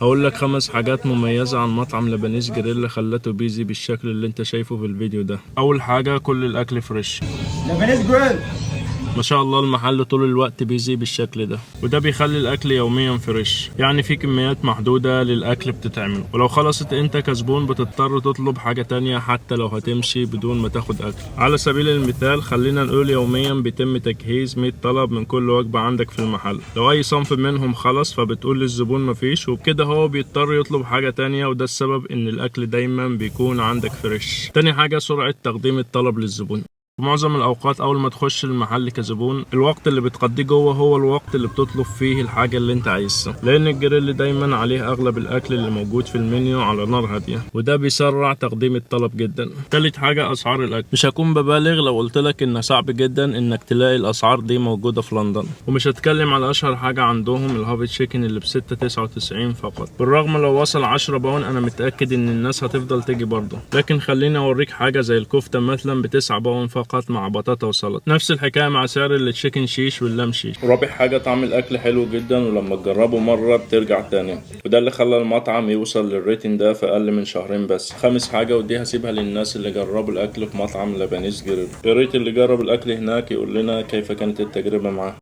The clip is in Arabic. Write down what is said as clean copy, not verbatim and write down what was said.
هقول لك 5 حاجات مميزة عن مطعم لبنيس جريل خلته بيزي بالشكل اللي انت شايفه في الفيديو ده. اول حاجة، كل الاكل فريش. لبنيس جريل. ما شاء الله المحل طول الوقت بيزي بالشكل ده، وده بيخلي الاكل يوميا فريش، يعني في كميات محدودة للاكل بتتعمل، ولو خلصت انت كزبون بتضطر تطلب حاجة تانية حتى لو هتمشي بدون ما تاخد اكل. على سبيل المثال خلينا نقول يوميا بيتم تجهيز 100 طلب من كل وجبة عندك في المحل. لو اي صنف منهم خلص فبتقول للزبون مفيش، وبكده هو بيضطر يطلب حاجة تانية، وده السبب ان الاكل دايما بيكون عندك فريش. تاني حاجة، سرعة تقديم الطلب للزبون. في معظم الأوقات أول ما تخش المحل كزبون، الوقت اللي بتقضيه جوه هو الوقت اللي بتطلب فيه الحاجة اللي انت عايزها، لأن الجريل دايما عليه أغلب الأكل اللي موجود في المنيو على نار هادية، وده بيسرع تقديم الطلب جدا. تالت حاجة، أسعار الأكل. مش هكون ببالغ لو قلتلك إن صعب جدا إنك تلاقي الأسعار دي موجودة في لندن، ومش هتكلم على أشهر حاجة عندهم الهافي تشيكن اللي ب6.99 فقط. بالرغم لو وصل 10 باون أنا متأكد إن الناس هتفضل تيجي برضه، لكن خليني أوريك حاجة زي الكفتة مثلا ب9 باون فقط مع بطاطا وسلطه. نفس الحكايه مع سعر التشيكن شيش واللام شيش. رابع حاجه، طعم الاكل حلو جدا، ولما تجربه مره بترجع تاني، وده اللي خلى المطعم يوصل للريتنج ده في اقل من شهرين بس. خامس حاجه، ودي هسيبها للناس اللي جربوا الاكل في مطعم لبنيس جريل، يا ريت اللي جرب الاكل هناك يقول لنا كيف كانت التجربه معاه.